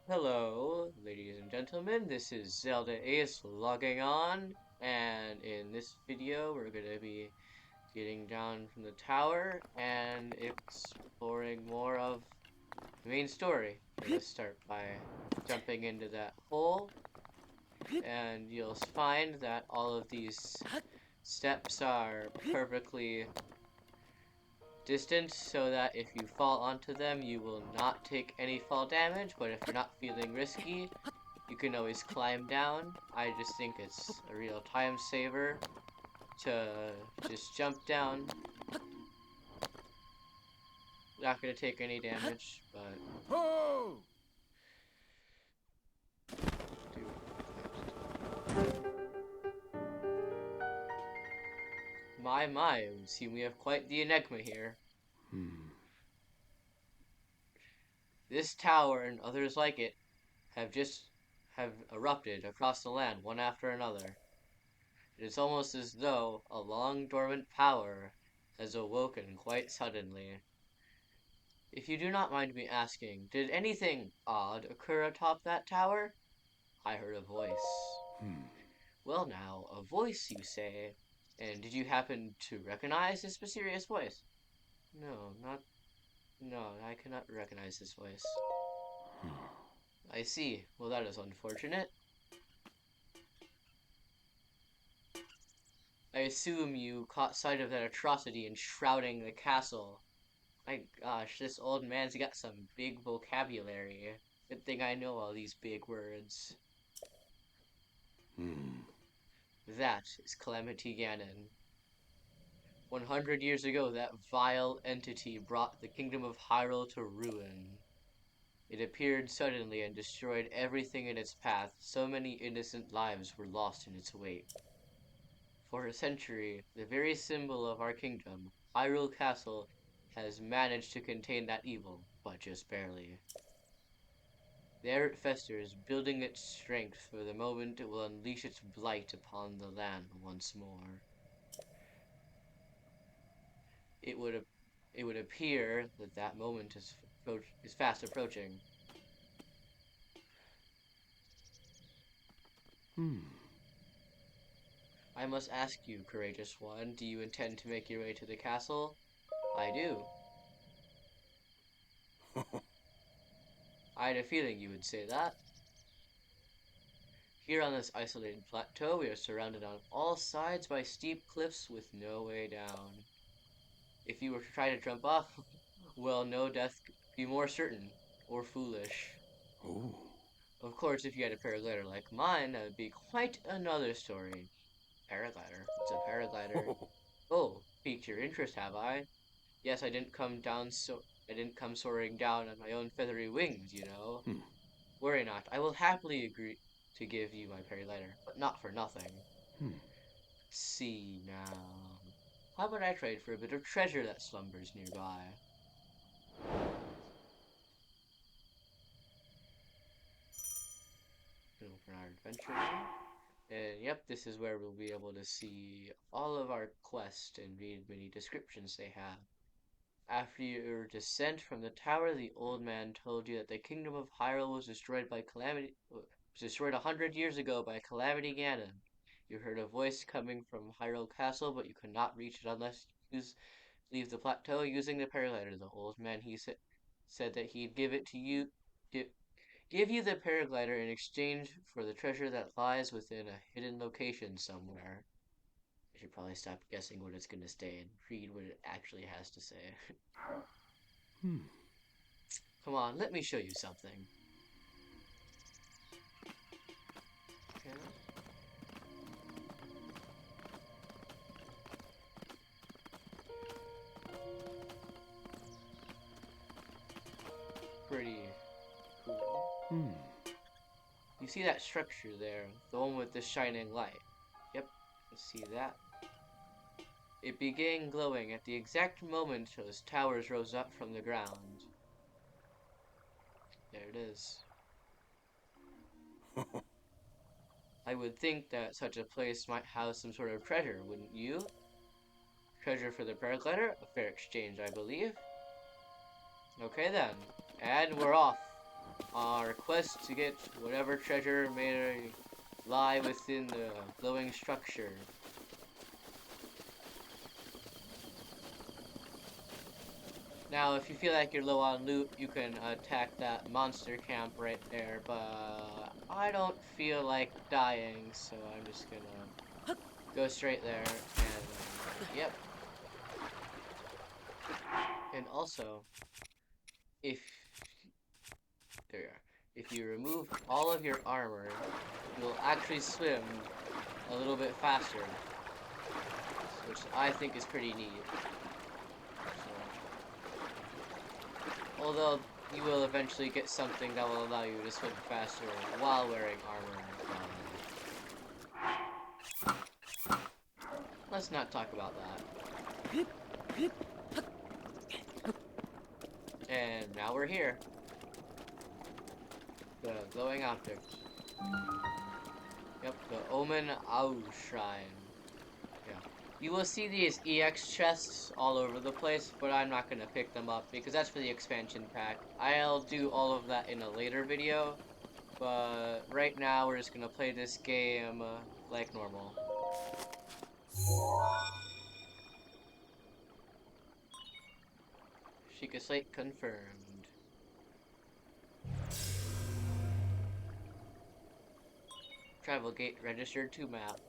Hello, ladies and gentlemen. This is Zelda Ace logging on, and in this video, we're gonna be getting down from the tower and exploring more of the main story. We're gonna start by jumping into that hole, and you'll find that all of these steps are perfectly distant so that if you fall onto them, you will not take any fall damage, but if you're not feeling risky, you can always climb down. I just think it's a real time saver to just jump down. Not gonna take any damage, but Ho! do what I have to do. My, it would seem we have quite the enigma here. This tower and others like it have erupted across the land one after another. It is almost as though a long dormant power has awoken quite suddenly. If you do not mind me asking, did anything odd occur atop that tower? I heard a voice. Well now, a voice you say. And did you happen to recognize this mysterious voice? No, not no, I cannot recognize this voice. I see. Well, that is unfortunate. I assume you caught sight of that atrocity enshrouding the castle. My gosh, this old man's got some big vocabulary. Good thing I know all these big words. That is Calamity Ganon. 100 years ago, that vile entity brought the kingdom of Hyrule to ruin. It appeared suddenly and destroyed everything in its path. So many innocent lives were lost in its wake. For a century, the very symbol of our kingdom, Hyrule Castle, has managed to contain that evil, but just barely. There it festers, building its strength for the moment it will unleash its blight upon the land once more. It would it would appear that that moment is fast approaching. I must ask you, courageous one, do you intend to make your way to the castle? I do. I had a feeling you would say that. Here on this isolated plateau, we are surrounded on all sides by steep cliffs with no way down. If you were to try to jump off, well, no death could be more certain or foolish. Oh. Of course, if you had a paraglider like mine, that would be quite another story. Paraglider? It's a paraglider. Oh, piqued your interest, have I? Yes, I didn't come soaring down on my own feathery wings, you know. Worry not, I will happily agree to give you my paraglider, but not for nothing. See now. How about I trade for a bit of treasure that slumbers nearby? Open our adventure now. And yep, this is where we'll be able to see all of our quests and read many descriptions they have. After your descent from the tower, the old man told you that the kingdom of Hyrule was destroyed 100 years ago by Calamity Ganon. You heard a voice coming from Hyrule Castle, but you could not reach it unless you leave the plateau using the paraglider. The old man said that he'd give, give you the paraglider in exchange for the treasure that lies within a hidden location somewhere. I should probably stop guessing what it's gonna say and read what it actually has to say. Come on, let me show you something. Okay, pretty cool. You see that structure there, the one with the shining light? Yep, you see that? It began glowing at the exact moment those towers rose up from the ground. There it is. I would think that such a place might house some sort of treasure, wouldn't you? Treasure for the paraglider? A fair exchange, I believe. Okay then. And we're off. our quest to get whatever treasure may lie within the glowing structure. Now, if you feel like you're low on loot, you can attack that monster camp right there, but I don't feel like dying, so I'm just gonna go straight there, and yep. And also, if there you are. If you remove all of your armor, you'll actually swim a little bit faster, which I think is pretty neat. So, although you will eventually get something that will allow you to swim faster while wearing armor. Let's not talk about that. And now we're here. The glowing object. Yep, the Omen Au Shrine. Yeah. You will see these EX chests all over the place, but I'm not going to pick them up because that's for the expansion pack. I'll do all of that in a later video, but right now we're just going to play this game like normal. Sheikah Slate confirmed. Travel gate registered to map.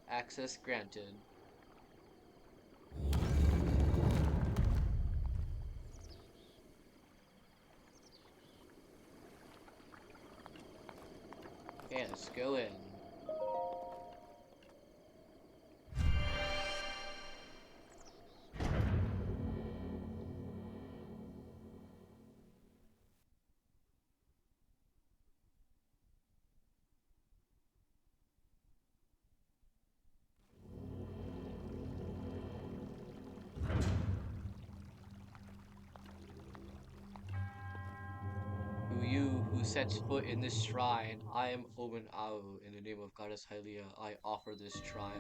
Access granted. Okay, let's go in. You who sets foot in this shrine, I am Omen Au. In the name of Goddess Hylia, I offer this trial.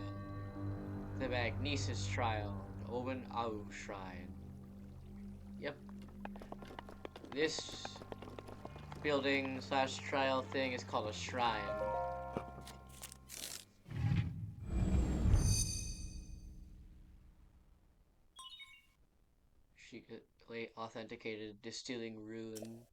The Magnesis trial, the Omen Au shrine. Yep. This building slash trial thing is called a shrine. Sheikah Slate authenticated distilling rune.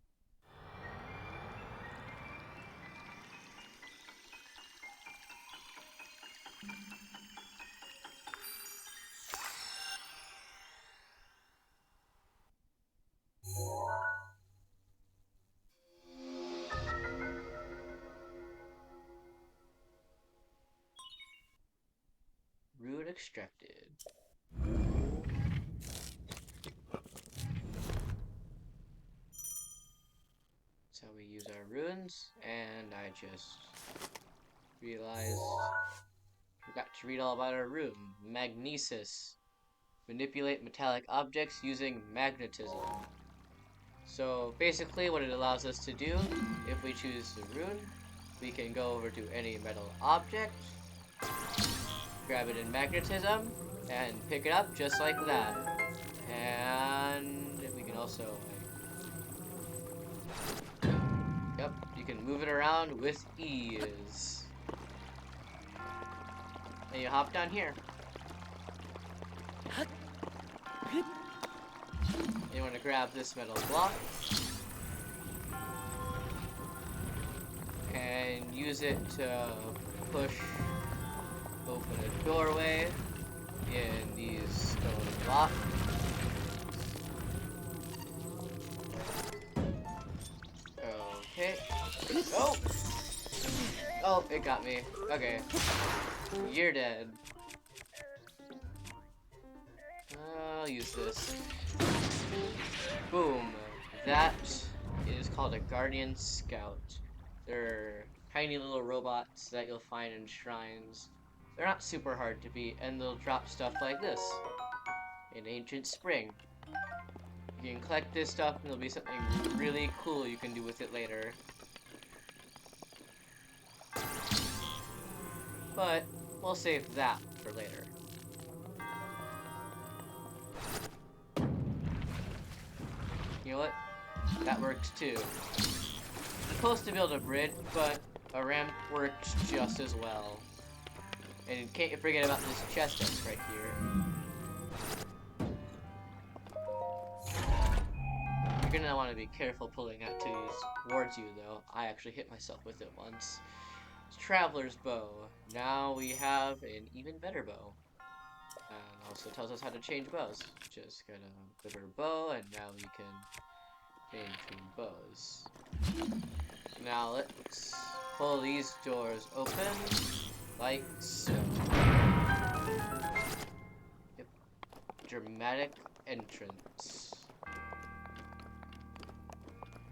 Rune extracted. That's how we use our runes, and I just realized forgot to read all about our rune. Magnesis. Manipulate metallic objects using magnetism. So basically what it allows us to do, if we choose the rune, we can go over to any metal object, grab it in magnetism, and pick it up just like that. And we can also, yep, you can move it around with ease. And you hop down here. You want to grab this metal block and use it to push open a doorway in these stone blocks. Okay. Oh! Oh, it got me. Okay. You're dead. I'll use this. Boom. That is called a Guardian Scout. They're tiny little robots that you'll find in shrines. They're not super hard to beat, and they'll drop stuff like this. An ancient spring. You can collect this stuff, and there'll be something really cool you can do with it later. But we'll save that for later. You know what? That works too. I'm supposed to build a bridge, but a ramp works just as well. And can't forget about this chest that's right here. You're gonna want to be careful pulling out towards you, though. I actually hit myself with it once. It's Traveler's Bow. Now we have an even better bow. And also tells us how to change bows. Just gotta put our bow, and now we can change between bows. Now let's pull these doors open, like so. Yep. Dramatic entrance.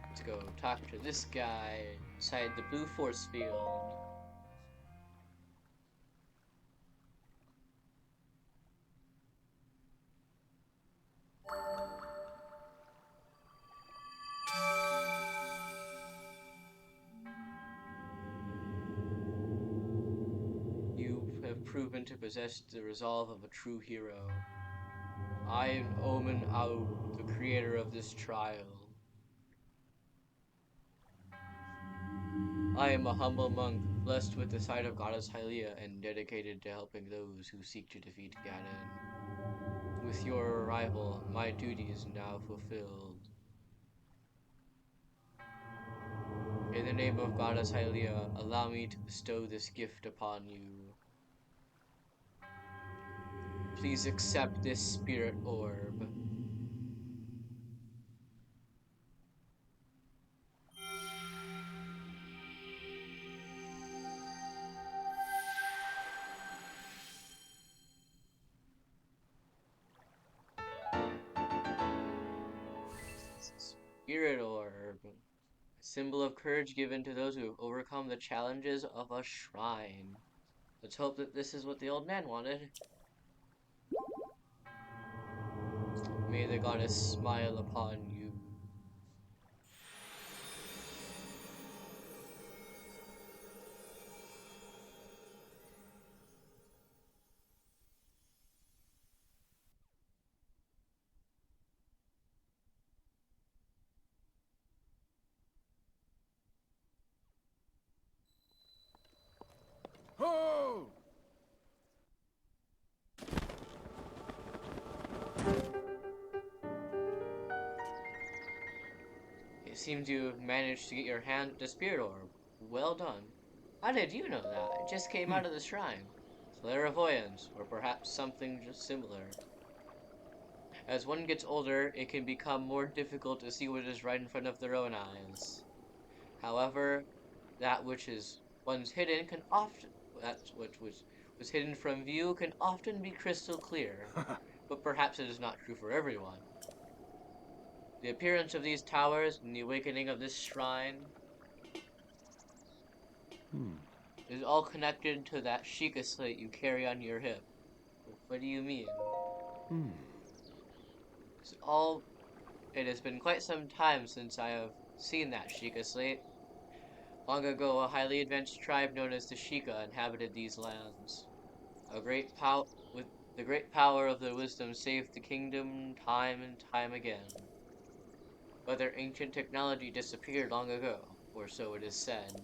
Let's go talk to this guy inside the blue force field. You have proven to possess the resolve of a true hero. I am Omen Au, the creator of this trial. I am a humble monk, blessed with the sight of Goddess Hylia and dedicated to helping those who seek to defeat Ganon. With your arrival, my duty is now fulfilled. In the name of Goddess Hylia, allow me to bestow this gift upon you. Please accept this spirit orb. Spirit orb. A symbol of courage given to those who have overcome the challenges of a shrine. Let's hope that this is what the old man wanted. May the goddess smile upon you. Ho! It seems you have managed to get your hand at the spirit orb. Well done. How did you know that? It just came out of the shrine. Clairvoyance, or perhaps something just similar. As one gets older, it can become more difficult to see what is right in front of their own eyes. However, that which is once hidden can often was hidden from view can often be crystal clear. But perhaps it is not true for everyone. The appearance of these towers and the awakening of this shrine is all connected to that Sheikah slate you carry on your hip. What do you mean? It's all. It has been quite some time since I have seen that Sheikah slate. Long ago, a highly advanced tribe known as the Sheikah inhabited these lands. With the great power of their wisdom saved the kingdom time and time again. But their ancient technology disappeared long ago, or so it is said.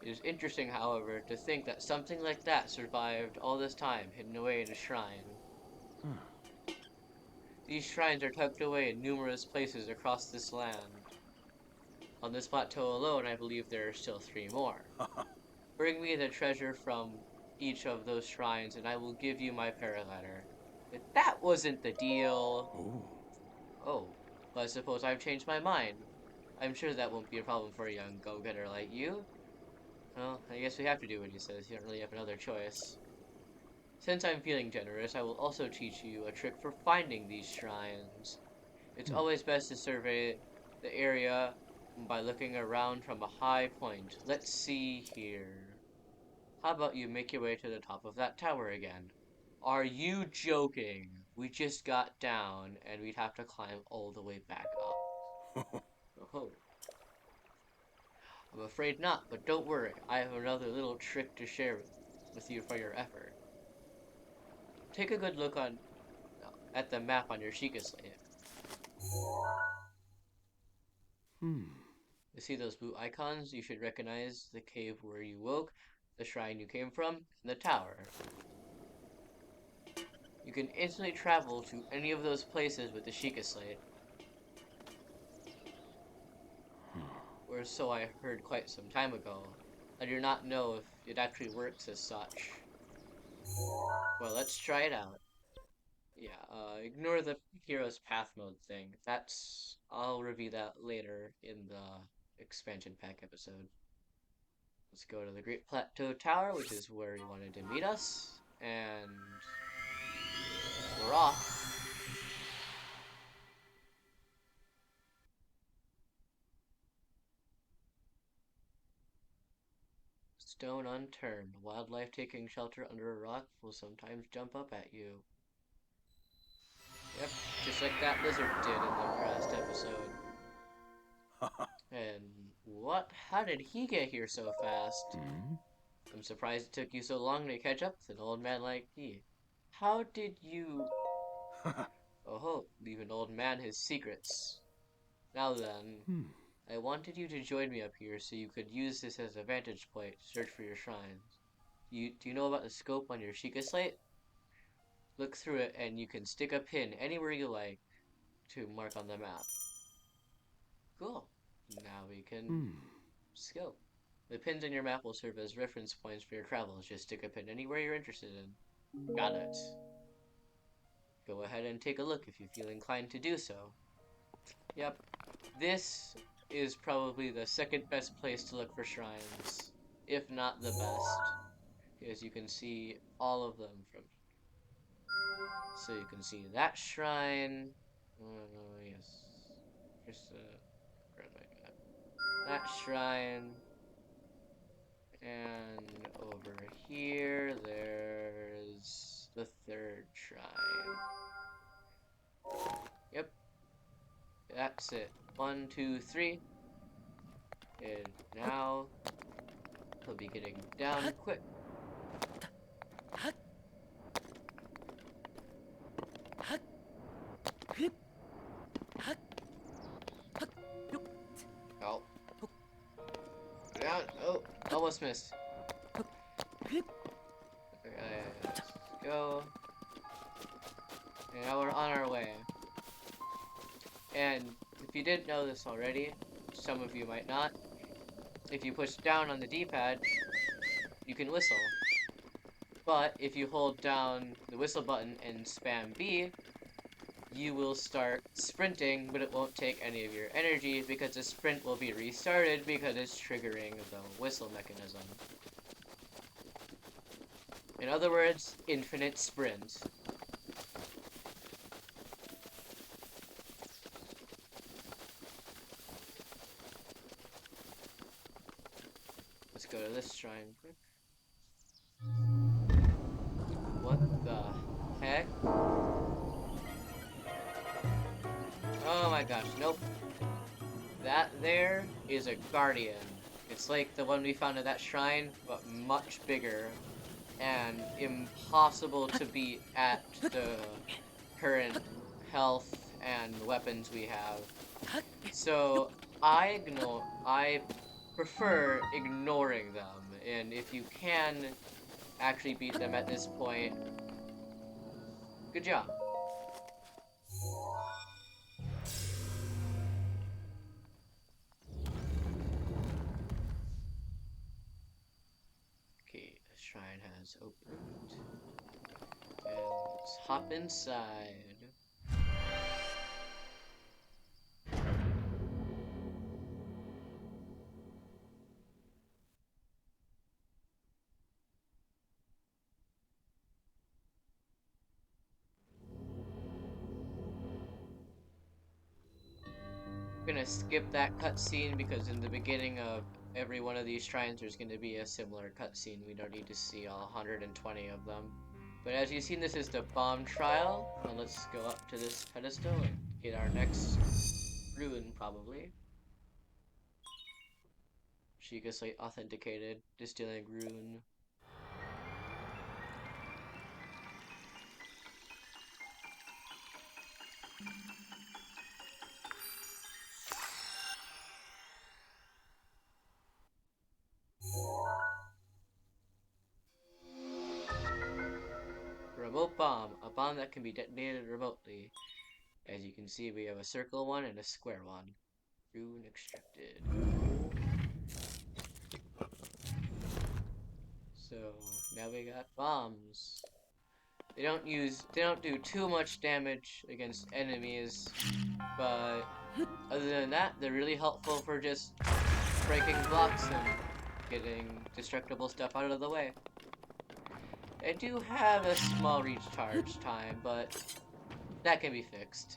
It is interesting, however, to think that something like that survived all this time, hidden away in a shrine. These shrines are tucked away in numerous places across this land. On this plateau alone, I believe there are still 3 more. Bring me the treasure from each of those shrines, and I will give you my paraglider. But that wasn't the deal. Oh, well, I suppose I've changed my mind. I'm sure that won't be a problem for a young go-getter like you. Well, I guess we have to do what he says. You don't really have another choice. Since I'm feeling generous, I will also teach you a trick for finding these shrines. It's always best to survey the area by looking around from a high point. Let's see here. How about you make your way to the top of that tower again? Are you joking? We just got down and we'd have to climb all the way back up. Oh, I'm afraid not, but don't worry. I have another little trick to share with you for your effort. Take a good look at the map on your Sheikah slate. You see those blue icons? You should recognize the cave where you woke, the shrine you came from, and the tower. You can instantly travel to any of those places with the Sheikah Slate. Or so I heard quite some time ago. I do not know if it actually works as such. Well, let's try it out. Yeah, ignore the hero's path mode thing. I'll review that later in the expansion pack episode. Let's go to the Great Plateau Tower, which is where he wanted to meet us, and we're off. Stone unturned. Wildlife taking shelter under a rock will sometimes jump up at you. Yep, just like that lizard did in the past episode. And what? How did he get here so fast? I'm surprised it took you so long to catch up with an old man like me. How did you... Oh, leave an old man his secrets. Now then, I wanted you to join me up here so you could use this as a vantage point to search for your shrines. Do you know about the scope on your Sheikah Slate? Look through it and you can stick a pin anywhere you like to mark on the map. Cool. Now we can scope. The pins on your map will serve as reference points for your travels. Just stick a pin anywhere you're interested in. Got it. Go ahead and take a look if you feel inclined to do so. Yep, this is probably the second best place to look for shrines, if not the best, because you can see all of them from. So you can see that shrine. Yes, just grab my map. That shrine, and over here there's the third shrine. Yep, that's it. 1, 2, 3. And now he'll be getting down quick. Oh. Down. Oh, almost missed. Okay, let's go. And now we're on our way. And if you didn't know this already, some of you might not, if you push down on the D-pad, you can whistle. But if you hold down the whistle button and spam B, you will start sprinting, but it won't take any of your energy because the sprint will be restarted because it's triggering the whistle mechanism. In other words, infinite sprint. Let's go to this shrine quick. What the heck? Oh my gosh, nope. That there is a guardian. It's like the one we found at that shrine, but much bigger and impossible to beat at the current health and weapons we have. So I prefer ignoring them, and if you can actually beat them at this point, good job. Okay, the shrine has opened. And let's hop inside. I'm gonna skip that cutscene because in the beginning of every one of these shrines there's gonna be a similar cutscene. We don't need to see all 120 of them. But as you've seen, this is the bomb trial. Now let's go up to this pedestal and get our next rune, probably. Sheikah Slate authenticated, distilling rune. that can be detonated remotely. As you can see, we have a circle one and a square one. Rune extracted. So now we got bombs. They don't do too much damage against enemies, but other than that, they're really helpful for just breaking blocks and getting destructible stuff out of the way. They do have a small recharge time, but that can be fixed.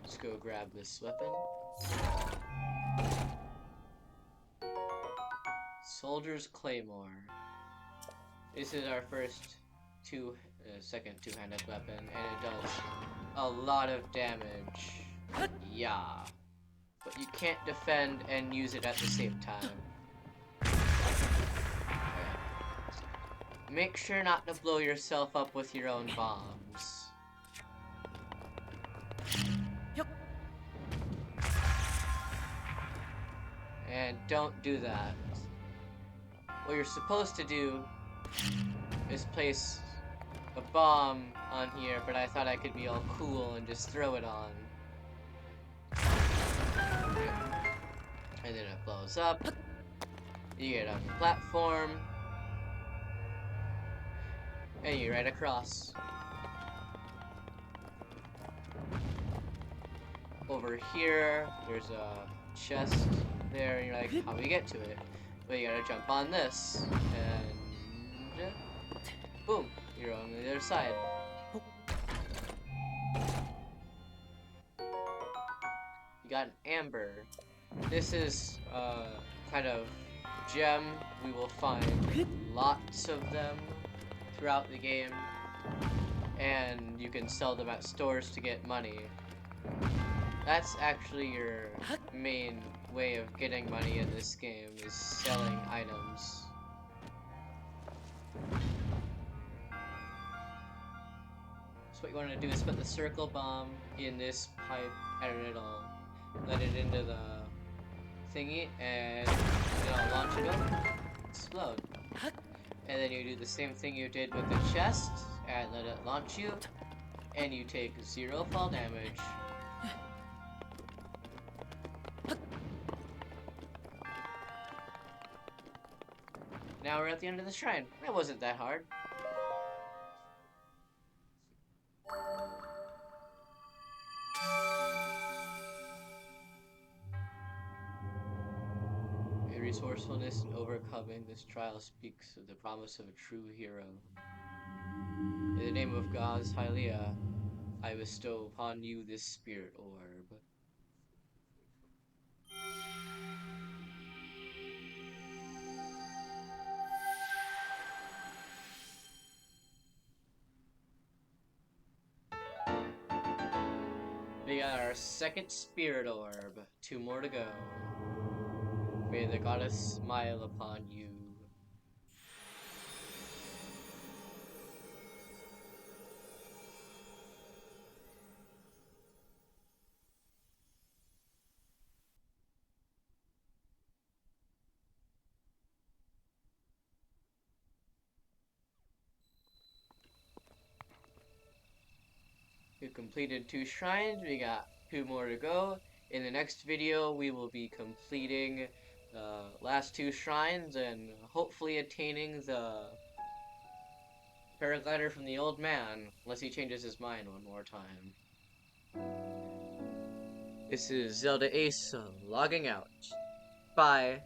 Let's go grab this weapon. Soldier's Claymore. This is our second two-handed weapon, and it does a lot of damage. Yeah. But you can't defend and use it at the same time. Okay. Make sure not to blow yourself up with your own bombs. And don't do that. What you're supposed to do is place a bomb on here, but I thought I could be all cool and just throw it on. And then it blows up. You get on the platform. And you ride across. Over here, there's a chest there, and you're like, how do we get to it? Well, you gotta jump on this, and boom, you're on the other side. You got an amber. This is kind of gem. We will find lots of them throughout the game, and you can sell them at stores to get money. That's actually your main way of getting money in this game, is selling items. So what you want to do is put the circle bomb in this pipe, and it'll let it into the thingy, and it'll launch it up, explode. And then you do the same thing you did with the chest, and let it launch you, and you take 0 fall damage. Now we're at the end of the shrine. That wasn't that hard. Your resourcefulness in overcoming this trial speaks of the promise of a true hero. In the name of God's Hylia, I bestow upon you this spirit orb. We got our second spirit orb. 2 more to go. May the goddess smile upon you. We completed 2 shrines, we got 2 more to go. In the next video, we will be completing the last 2 shrines and hopefully attaining the paraglider from the old man, unless he changes his mind one more time. This is Zelda Ace logging out. Bye.